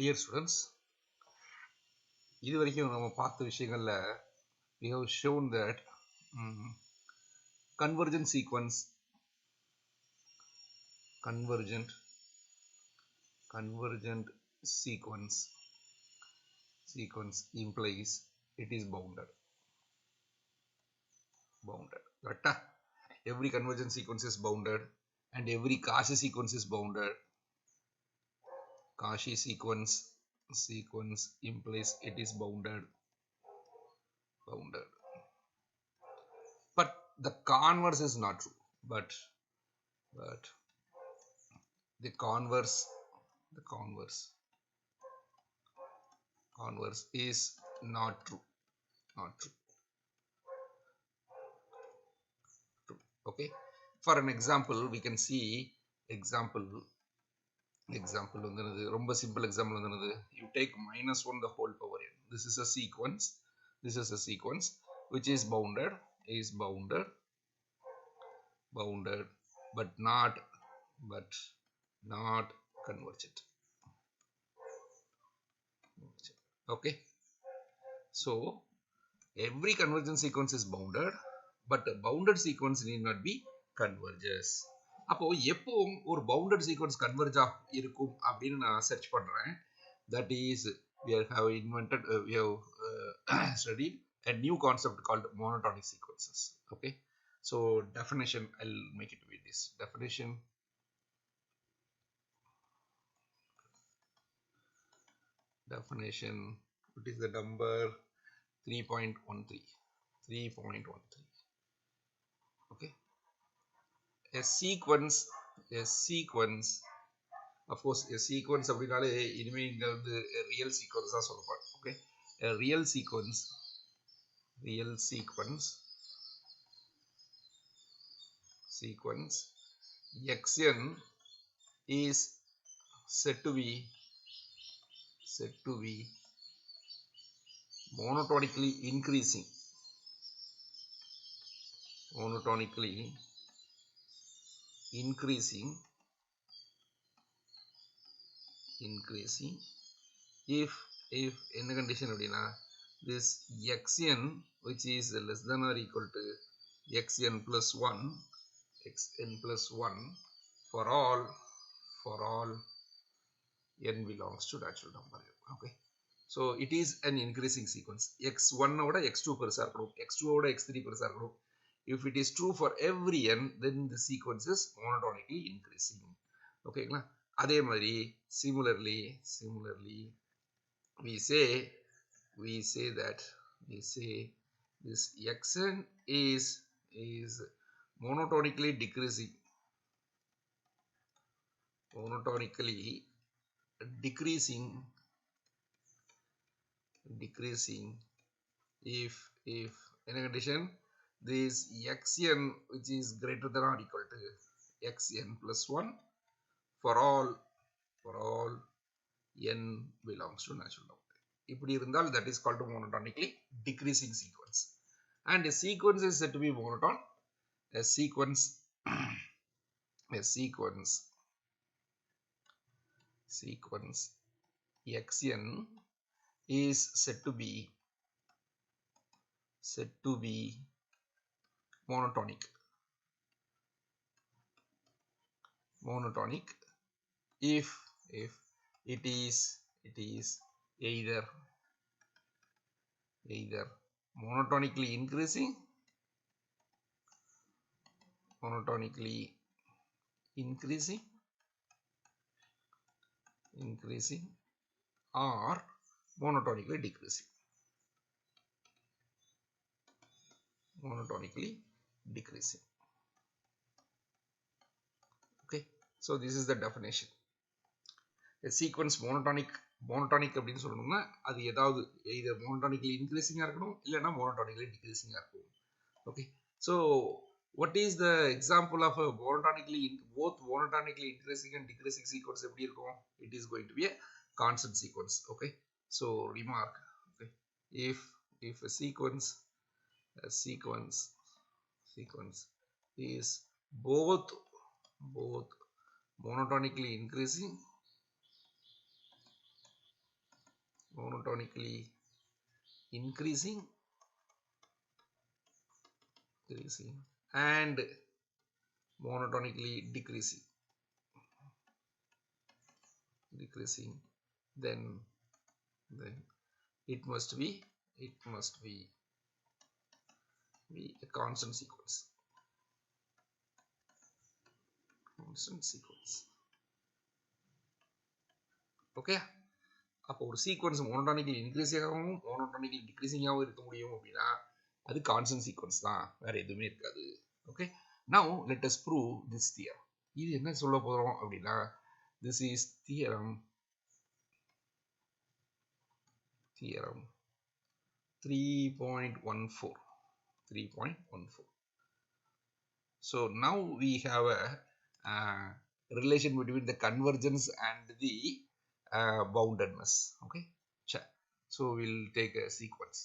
Dear students, இதுவரைக்கும் நம்ம பார்த்த விஷயங்கள்ல we have shown that convergent sequence implies it is bounded. Correct? Every convergent sequence is bounded and every Cauchy sequence is bounded. Cauchy sequence implies it is bounded. But the converse is not true. But the converse is not true. Okay, for an example we can see example வந்து ரொம்ப simple example வந்து you take -1 the whole power n. This is a sequence which is bounded but not convergent. Okay, so every convergent sequence is bounded but a bounded sequence need not be converges. அப்போ எப்போ ஒரு bounded sequence converge இருக்கும் அப்படின்னு நான் search பண்றேன். That is we have invented we have studied a new concept called monotonic sequences. Okay, so definition I'll make it with this definition. What is the number? 3.13. Okay, a sequence of course a sequence அப்படினாலே இனிமே இங்க வந்து real sequence தான் சொல்ல போறோம். Okay, a real sequence xn is said to be monotonically increasing if என்ன condition அப்படினா this xn which is less than or equal to xn plus 1 for all n belongs to natural number. Okay, so it is an increasing sequence. x1 ஓட x2 பெருசா இருக்கணும், x2 ஓட x3 பெருசா இருக்கணும். If it is true for every n, then the sequence is monotonically increasing. ஓகேங்களா? அதே மாதிரி similarly we say this xn is monotonically decreasing if in a condition this xn which is greater than or equal to xn plus 1 for all n belongs to natural number. இப்படி இருந்தால் that is called monotonically decreasing sequence. And a sequence is said to be monotone. A sequence xn is said to be monotonic if it is either monotonically increasing or monotonically decreasing. Okay, so this is the definition. A sequence monotonic அப்படின்னு சொல்லணும்னா அது ஏதாவது either monotonically increasing இருக்கணும் இல்லனா monotonically decreasing இருக்கணும். Okay, so what is the example of a both monotonically increasing and decreasing sequence எப்படி இருக்கும்? It is going to be a constant sequence. Okay, so remark, okay, if a sequence is both monotonically increasing monotonically increasing and monotonically decreasing, then it must be a constant sequence. Okay, அப்போ ஒரு sequence மோனோடானிக்கலி increasing ஆகவும் மோனோடானிக்கலி decreasing ஆகவும் இருக்க முடியும் அப்படின்னா அது constant sequence தான், வேற எதுவுமே இருக்காது. Okay, now let us prove this theorem. இது என்ன சொல்ல போறோம் அப்படின்னா, this is theorem 3.14. So now we have a relation between the convergence and the boundedness. Okay, so we'll take a sequence.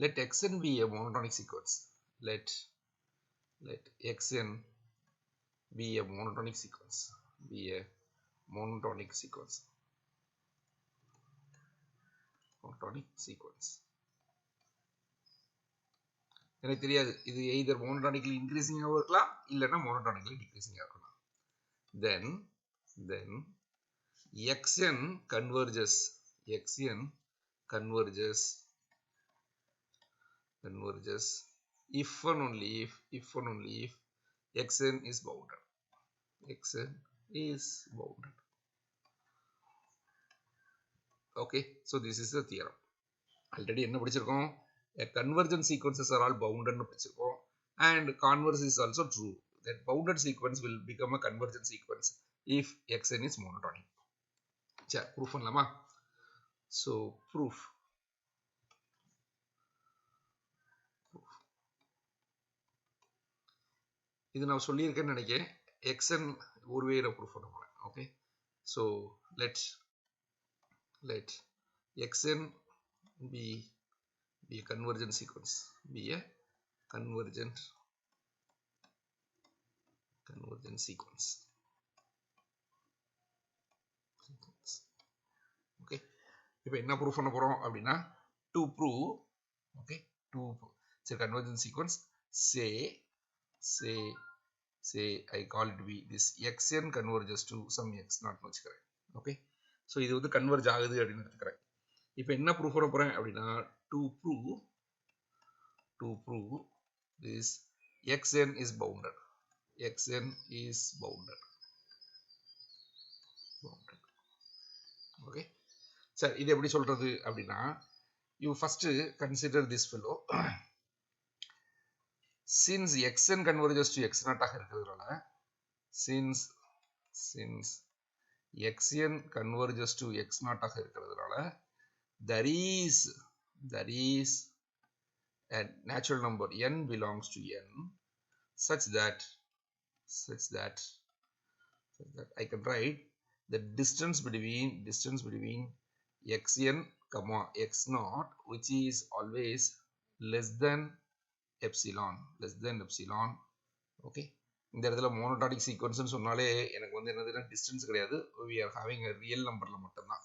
Let xn be a monotonic sequence. Let xn be a monotonic sequence. Monotonic sequence. எனக்கு தெரியாது, இது either monotonically increasing ஆகவும் இருக்கலாம் இல்லைன்னா monotonically decreasing இருக்கலாம். Then xn converges if and only if xn is bounded. Okay, so this is the theorem. Already என்ன படிச்சிருக்கோம், a convergent sequences are all bounded னு படிச்சிருக்கோம், and converse is also true, that bounded sequence will become a convergent sequence if xn is monotonic. சரி, proof பண்ணலாமா? So proof இது நான் சொல்லியிருக்கேன்னு நினைக்கிறேன். xn ஒரு வேற ப்ரூஃப் பண்ண போறேன். Okay, so let xn be a convergent sequence, convergent sequence. Okay, இப்போ என்ன ப்ரூஃப் பண்ண போறோம் அப்படின்னா, to prove convergent sequence, say I call it to be this xn converges to some x naught னு வச்சுக்கிறேன். ஓகே, ஸோ இது வந்து converge ஆகுது அப்படின்னு எடுத்துக்கிறேன். இப்போ என்ன ப்ரூஃப் பண்ண போறேன் அப்படின்னா, to prove this xn is bounded. Okay, சரி, இது எப்படி சொல்றது அப்படின்னா, you first consider this fellow. Since xn converges to x naught ஆக இருக்கிறதுனால, since xn converges to x naught ஆக இருக்கிறதுனால, there is a natural number n belongs to n such that I can write the distance between xn comma x naught, which is always less than epsilon. Okay, இந்த இடத்துல monotonic சீக்வன்ஸ்னு சொன்னாலே எனக்கு வந்து என்னதுன்னா distance கிடையாது, we are having a real numberல மட்டும்தான்.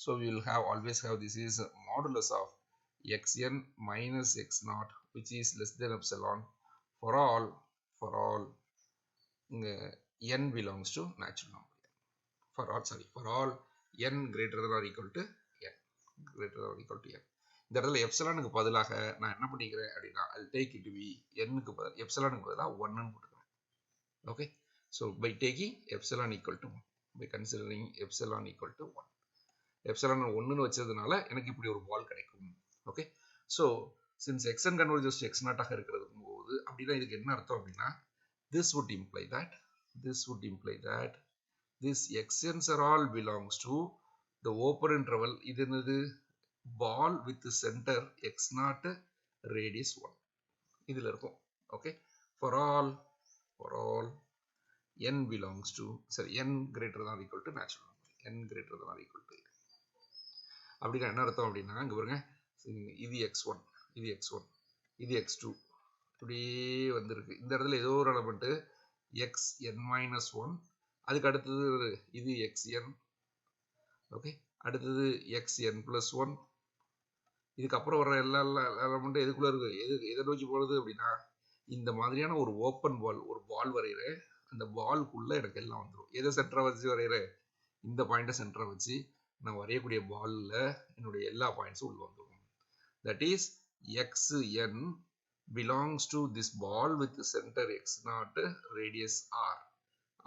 So we will always have this is modulus of xn minus x naught, which is less than epsilon for all n belongs to natural number. For all n greater than or equal to n. இந்த இடத்துல எப்சிலானுக்கு பதிலாக நான் என்ன பண்ணிக்கிறேன் அப்படின்னா, I'll take it to be n-க்கு பதிலாக எப்சிலானுக்கு பதிலாக 1 ன்னு போட்டுக்கிறேன். Okay, so by taking epsilon equal to 1, by considering epsilon equal to 1, epsilon 1 ன்னு வச்சதுனால எனக்கு இப்படி ஒரு வால் கிடைக்கும். Okay, so since xn converges to x naught ஆக இருக்கிறது போது அப்படின்னா இதுக்கு என்ன அர்த்தம் அப்படின்னா, this would imply that this xn's are all belongs to the open interval. இது என்னது, ball with the center x naught radius 1 இதுல இருக்கும். Okay, for all n belongs to n greater than or equal to natural number, n greater than or equal to. அப்படின்னா என்ன அர்த்தம் அப்படின்னா, இங்க பாருங்க, இது x1 இது x2 இப்படியே வந்திருக்கு. இந்த இடத்துல ஏதோ ஒரு எலமெண்ட் xn minus 1, அதுக்கு அடுத்தது இது xn. ஓகே, அடுத்தது xn plus 1. இதுக்கப்புறம் வர எல்லா எலமெண்ட்டும் எதுக்குள்ளே இருக்குது, எதை நோக்கி போகிறது அப்படின்னா, இந்த மாதிரியான ஒரு ஓப்பன் பால், ஒரு பால் வரைகிறேன். அந்த பால்குள்ளே எனக்கு எல்லாம் வந்துடும். எதை சென்டரை வச்சு வரைகிறேன், இந்த பாயிண்ட்டை சென்டரை வச்சு நான் வரையக்கூடிய பாலில் என்னுடைய எல்லா பாயிண்ட்ஸும் உள்ள வந்துடும். That is xn belongs to this ball with center x0, radius r.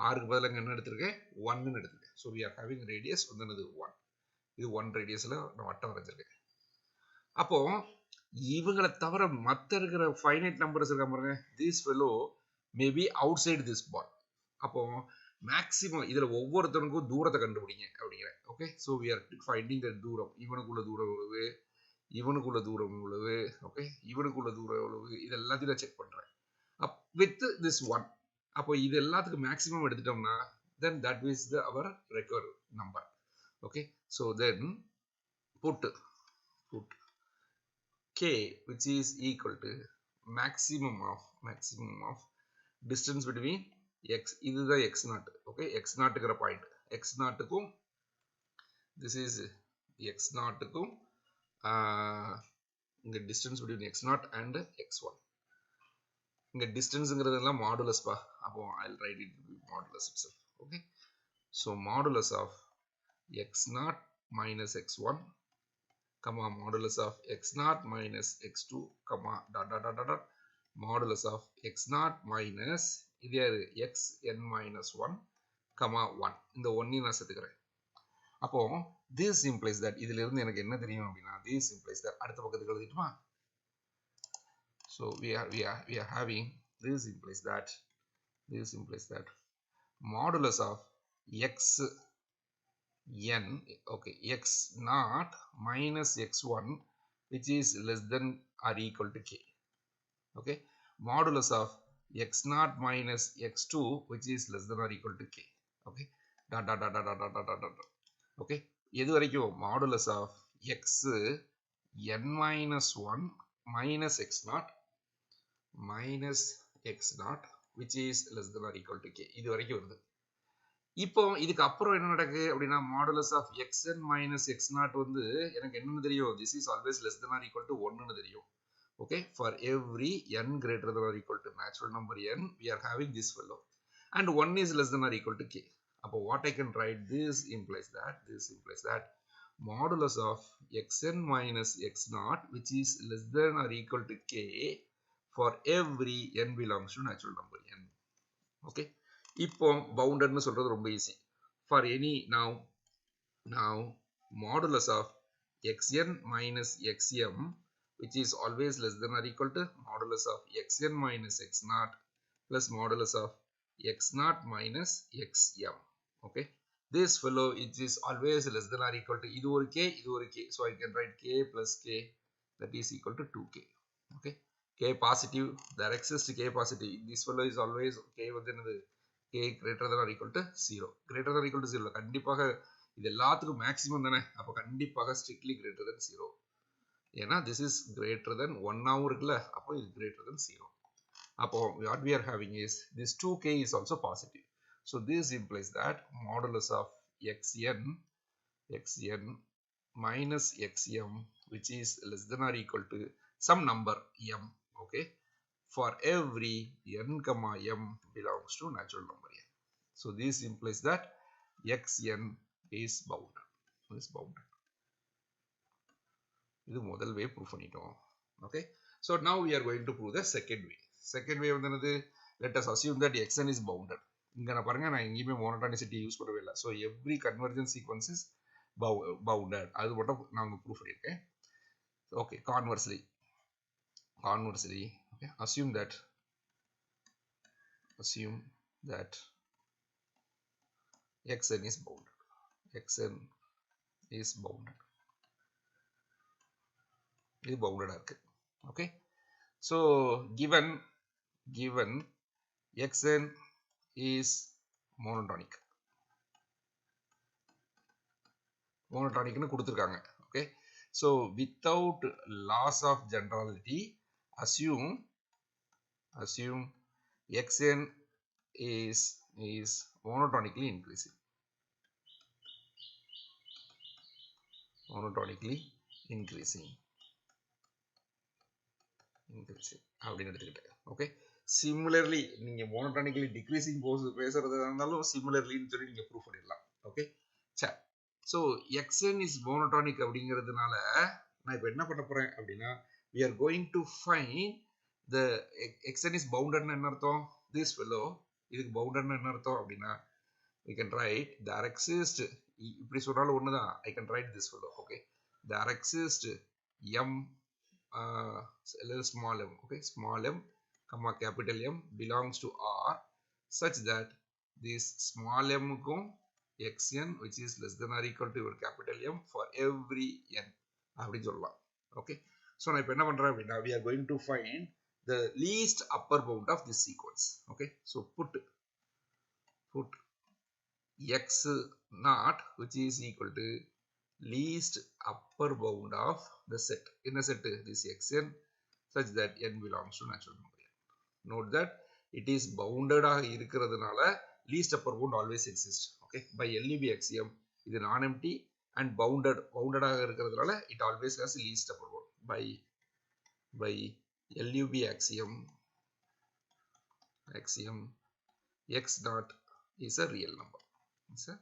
ஆருக்கு பதிலாக என்ன எடுத்திருக்கேன், 1ன்னு எடுத்திருக்கேன். So we are having radius வந்து 1. இது 1 ரேடியஸில் நான் வட்டம் வரைஞ்சிருக்கேன். அப்போ இவங்களை தவிர மற்ற இருக்கிற ஃபைனைட் நம்பர்ஸ் இருக்க பாருங்க, this fellow maybe outside this ball. அப்போ மேக்சிமம் இதில் ஒவ்வொருத்தருக்கும் தூரத்தை கண்டுபிடிங்க அப்படிங்கிறேன். Okay, so we are finding the தூரம். இவனுக்குள்ள தூரம் எவ்வளவு, இவனுக்குள்ள தூரம் எவ்வளவு, ஓகே, இவனுக்குள்ள தூரம் எவ்வளவு, இது எல்லாத்தையும் நான் செக் பண்ணுறேன் வித் திஸ் ஒன். அப்போ இது எல்லாத்துக்கும் மேக்ஸிமம் எடுத்துட்டோம்னா then that is the our required number. Okay, so then put k which is equal to maximum of distance between x, இதுதான் x0. okay, x0 க்குற point, x0 க்கும் this is x0 க்கும் இந்த distance between x0 and x1. இங்க டிஸ்டன்ஸ்ங்கிறதெல்லாம் modulus பா. அப்போ I'll write it modulus itself. okay, so modulus of x0 minus x1 comma modulus of x0 minus x2 comma dot dot dot dot modulus of x0 minus இது யாரு xn minus 1 comma 1. இந்த 1 நான் சேர்த்துக்கிறேன். அப்போ this implies that இதுல இருந்து எனக்கு என்ன தெரியும் அப்படின்னா, this implies that அடுத்த பக்கத்துக்கு எழுதிட்டுமா. So we are having this implies that modulus of x n, okay, x0 minus x1 which is less than or equal to k. Okay, modulus of x0 minus x2 which is less than or equal to k. Okay, dot dot dot dot dot dot dot dot. Okay, எது வரைக்கும் modulus of x n minus 1 minus x0 which is less than or equal to k. இது வரைக்கும் வருது. இப்போ இதுக்கு அப்புறம் என்ன நடக்கு அப்படின்னா, modulus of xn minus x0 வந்து எனக்கு என்னன்னு தெரியும், this is always less than or equal to 1ன்னு தெரியும். okay, for every n greater than or equal to natural number n we are having this fellow and 1 is less than or equal to k. அப்போ what I can write, this implies that modulus of xn minus x0 which is less than or equal to k for every n belongs to natural number n. okay, இப்போ பவுண்டட்னு சொல்றது ரொம்ப easy. for any now modulus of xn minus xm which is always less than or equal to modulus of xn minus x0 plus modulus of x0 minus xm. okay, this fellow it is always less than or equal to இது ஒரு k, so I can write k plus k that is equal to 2k. okay, k positive, there exists k positive, this fellow is always k வந்து என்னது k greater than or equal to 0, greater than or equal to 0 கண்டிப்பாக இது எல்லாத்துக்கும் maximum தானே, அப்போ கண்டிப்பாக strictly greater than 0. ஏன்னா this is greater than 1 ஆவும் இருக்குல்ல, அப்போ இது greater than 0. அப்போ what we are having is this 2k is also positive. So this implies that modulus of xn minus xm which is less than or equal to some number m, okay, for every n comma m belongs to natural number n. So this implies that xn is bounded. இது முதல் way prove பண்ணிட்டோம். okay, so now we are going to prove the second way வந்து என்னது, let us assume that xn is bounded. இங்க நான் பாருங்க, நான் எங்கேயுமே monotonicity யூஸ் பண்ணவே இல்லை. so every convergence sequence is bounded. அது மட்டும் நான் உங்களுக்கு proof பண்ணியிருக்கேன். okay, conversely okay, assume that xn is bounded. இது bounded இருக்கு. okay, so given xn is monotonic னு கொடுத்திருக்காங்க. okay, so without loss of generality assume xn is monotonically increasing. monotonically increasing அப்படின்னு எடுத்துக்கிட்டேன். ஓகே, சிமிலர்லி நீங்க மோனோடானிக்கலி decreasing பேசுறதா இருந்தாலும் சிமிலர்லின்னு சொல்லி நீங்க ப்ரூவ் பண்ணிடலாம். ஓகே, சரி. ஸோ எக்ஸ்என் இஸ் மோனோடானிக் அப்படிங்கிறதுனால நான் இப்போ என்ன பண்ண போறேன் அப்படின்னா we are going to find the xn is bounded ன்னு என்ன அர்த்தம்? this fellow இதுக்கு bounded ன்னு என்ன அர்த்தம் அப்படின்னா we can write there exists, இப்படி சொன்னாலும் ஒண்ணுதான், I can write this fellow. okay, there exists m small m, okay, small m comma capital M belongs to R such that this small m க்கும் xn which is less than or equal to your capital M for every n அப்படி சொல்லலாம். okay, so நான் இப்போ என்ன பண்றேன் அப்படின்னா we are going to find the least upper bound of this sequence. okay, so put x naught which is equal to least upper bound of the set. In a set this xn such that n belongs to natural number n. Note that it is bounded ஆக இருக்கிறதுனால least upper bound always exists. okay, by LUB axiom இது non empty and bounded ஆக இருக்கிறதுனால it always has least upper bound. by LUB axiom x naught is a real number. It's a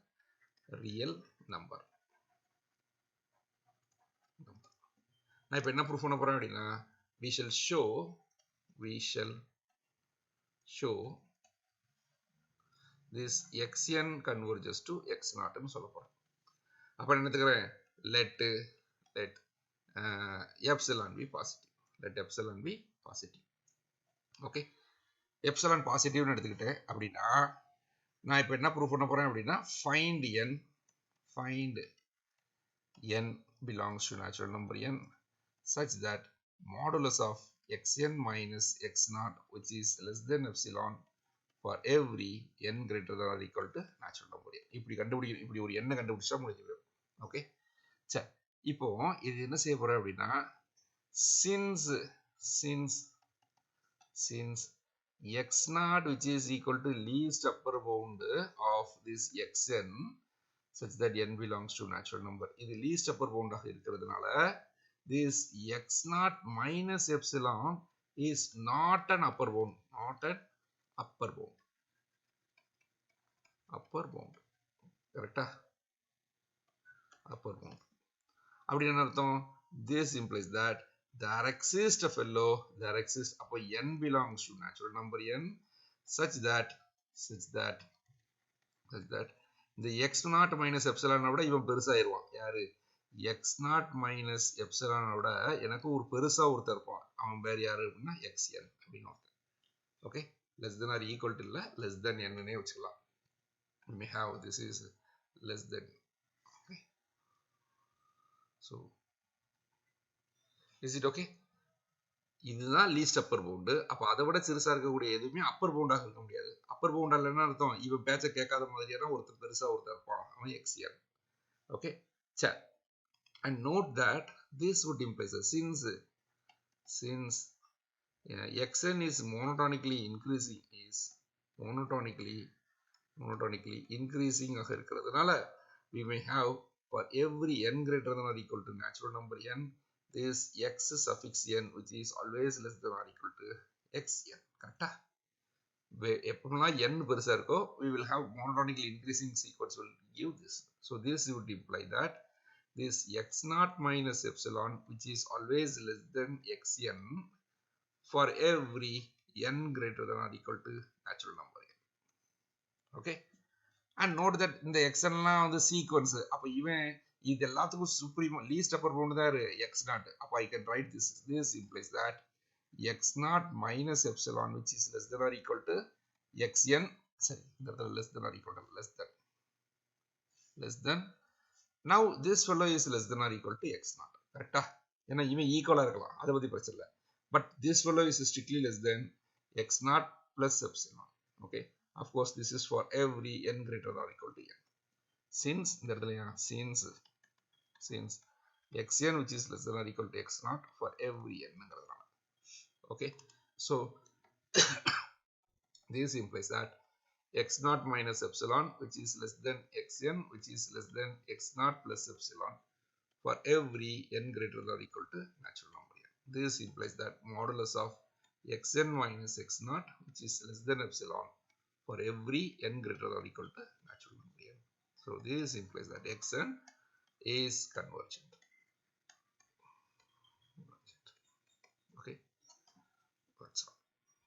real number. நான் இப்போ என்ன proof பண்ண போறேன் அப்படின்னா we shall show this xn converges to x naught ன்னு சொல்ல போறேன். அப்ப என்ன எடுத்துக்கிறேன், let epsilon be positive. let epsilon be positive. okay, epsilon positive ன்னு எடுத்துக்கிட்டேன் அப்படின்னா நான் இப்போ என்ன ப்ரூஃப் பண்ண போறேன் அப்படின்னா find n belongs to natural number n such that modulus of xn minus x naught which is less than epsilon for every n greater than or equal to natural number n. இப்படி கண்டுபிடிக்கணும், இப்படி ஒரு எண்ணை கண்டுபிடிச்சா முடிஞ்சிடும். Okay, சரி. இப்போ இது என்ன செய்ய போறேன் அப்படின்னா since x naught which is equal to least upper bound of this xn such that n belongs to natural number, இது least upper bound ஆக இருக்கிறதுனால this x naught minus epsilon is not an upper bound. கரெக்டா? upper bound அப்படி என்ன அர்த்தம்? this implies that there exists அப்போ n belongs to natural number n such that இந்த x naught minus epsilon விட இவன் பெருசாயிருவான். யாரு? x naught minus epsilon விட எனக்கு ஒரு பெருசா ஒருத்தர் இருப்பான். அவன் பேர் யாரு அப்படின்னா xn அப்படின்னு ஒருத்தர். Okay, less than or equal to இல்ல, less than n னே வச்சுக்கலாம். we may have this is less than. okay, so is it okay? இதுதான் லீஸ்ட் அப்பர் பவுண்டு. அப்ப அதை விட சிறுசா இருக்கக்கூடிய எதுவுமே அப்பர் பவுண்டாக இருக்க முடியாது. அப்பர் பவுண்டால என்ன அர்த்தம்? இவன் பேச்ச கேட்காத மாதிரியான ஒருத்தர் பெருசா ஒருத்தர் இருப்பான், அவன் xn. ஓகே, சரி. and note that this would imply since xn is monotonically increasing ஆக இருக்கிறதுனால we may have for every n greater than or equal to natural number n this x suffix n which is always less than or equal to xn. கரெக்டா? எப்பெல்லாம் n பெருசா இருக்கோ we will have monotonically increasing sequence will give this. so this would imply that this x naught minus epsilon which is always less than xn for every n greater than or equal to natural number n. okay, and note that இந்த xn லாம் வந்து sequence. அப்ப இவன் இது எல்லாத்துக்கும் supreme least upper bound தான் x naught. அப்ப I can write this implies that x naught minus epsilon which is less than or equal to xn, சரி, இந்த இடத்துல less than or equal to less than. now this fellow is less than or equal to x naught. கரெக்டா? ஏன்னா இவன் ஈக்குவலா இருக்கலாம், அதை பத்தி பிரச்சனை இல்லை. but this fellow is strictly less than x naught plus epsilon. okay, of course this is for every n greater than or equal to n. since இந்த இடத்துல since xn which is less than or equal to x naught for every n ங்கிறதுனால. okay, so this implies that x naught minus epsilon which is less than xn which is less than x naught plus epsilon for every n greater than or equal to natural number n. This implies that modulus of xn minus x naught, which is less than epsilon, for every n greater than or equal to natural number n. So this implies that xn is convergent.